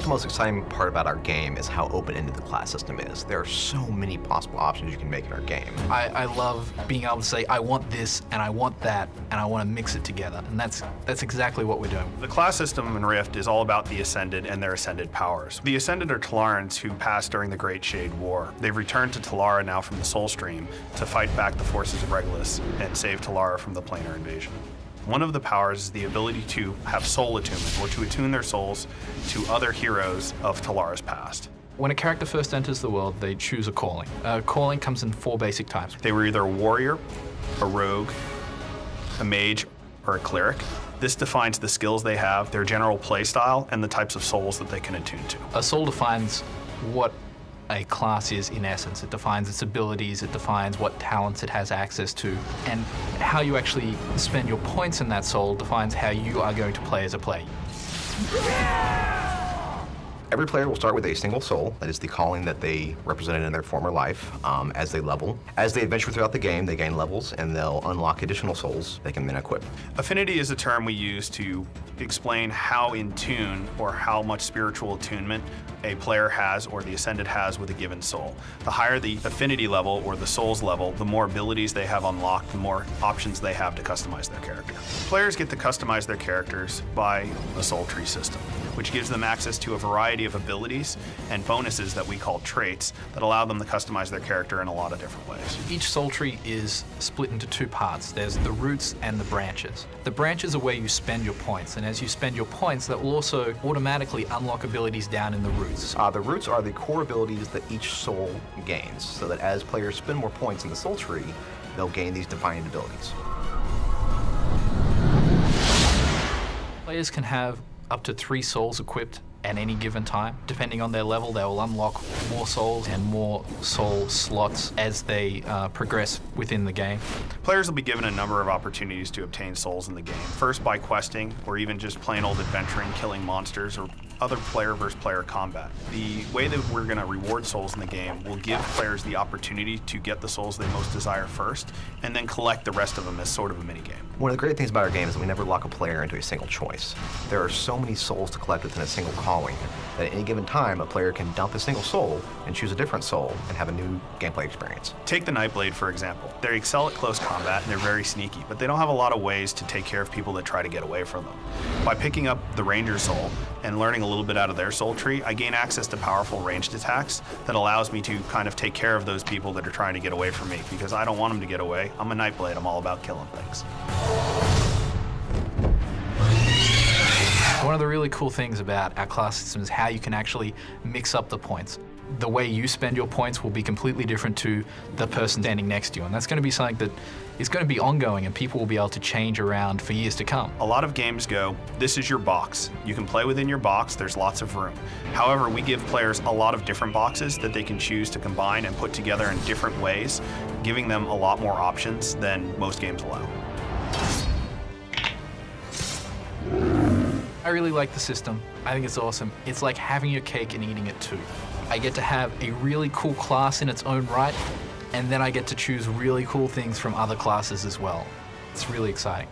the most exciting part about our game is how open-ended the class system is. There are so many possible options you can make in our game. I love being able to say, I want this, and I want that, and I want to mix it together. And that's exactly what we're doing. The class system in Rift is all about the Ascended and their Ascended powers. The Ascended are Telarans who passed during the Great Shade War. They've returned to Telara now from the Soul Stream to fight back the forces of Regulus and save Telara from the planar invasion. One of the powers is the ability to have soul attunement, or to attune their souls to other heroes of Telara's past. When a character first enters the world, they choose a calling. Calling comes in 4 basic types. They were either a warrior, a rogue, a mage, or a cleric. This defines the skills they have, their general play style, and the types of souls that they can attune to. A soul defines what a class is in essence. It defines its abilities, it defines what talents it has access to, and how you actually spend your points in that soul defines how you are going to play as a player. Every player will start with a single soul, that is the calling that they represented in their former life, as they level. As they adventure throughout the game, they gain levels, and they'll unlock additional souls they can then equip. Affinity is a term we use to explain how in tune, or how much spiritual attunement a player has, or the Ascended has, with a given soul. The higher the affinity level, or the souls level, the more abilities they have unlocked, the more options they have to customize their character. Players get to customize their characters by a soul tree system, which gives them access to a variety of abilities and bonuses that we call traits that allow them to customize their character in a lot of different ways. Each soul tree is split into 2 parts. There's the roots and the branches. The branches are where you spend your points, and as you spend your points, that will also automatically unlock abilities down in the roots. The roots are the core abilities that each soul gains, so that as players spend more points in the soul tree, they'll gain these defined abilities. Players can have up to 3 souls equipped at any given time. Depending on their level, they will unlock more souls and more soul slots as they progress within the game. Players will be given a number of opportunities to obtain souls in the game. First by questing, or even just plain old adventuring, killing monsters, or other player versus player combat. The way that we're going to reward souls in the game will give players the opportunity to get the souls they most desire first, and then collect the rest of them as sort of a minigame. One of the great things about our game is that we never lock a player into a single choice. There are so many souls to collect within a single calling that at any given time, a player can dump a single soul and choose a different soul and have a new gameplay experience. Take the Nightblade, for example. They excel at close combat and they're very sneaky, but they don't have a lot of ways to take care of people that try to get away from them. By picking up the Ranger soul and learning a little bit out of their soul tree, I gain access to powerful ranged attacks that allows me to kind of take care of those people that are trying to get away from me, because I don't want them to get away. I'm a Nightblade, I'm all about killing things. One of the really cool things about our class system is how you can actually mix up the points. The way you spend your points will be completely different to the person standing next to you, and that's going to be something that is going to be ongoing, and people will be able to change around for years to come. A lot of games go, this is your box. You can play within your box, there's lots of room. However, we give players a lot of different boxes that they can choose to combine and put together in different ways, giving them a lot more options than most games allow. I really like the system. I think it's awesome. It's like having your cake and eating it too. I get to have a really cool class in its own right, and then I get to choose really cool things from other classes as well. It's really exciting.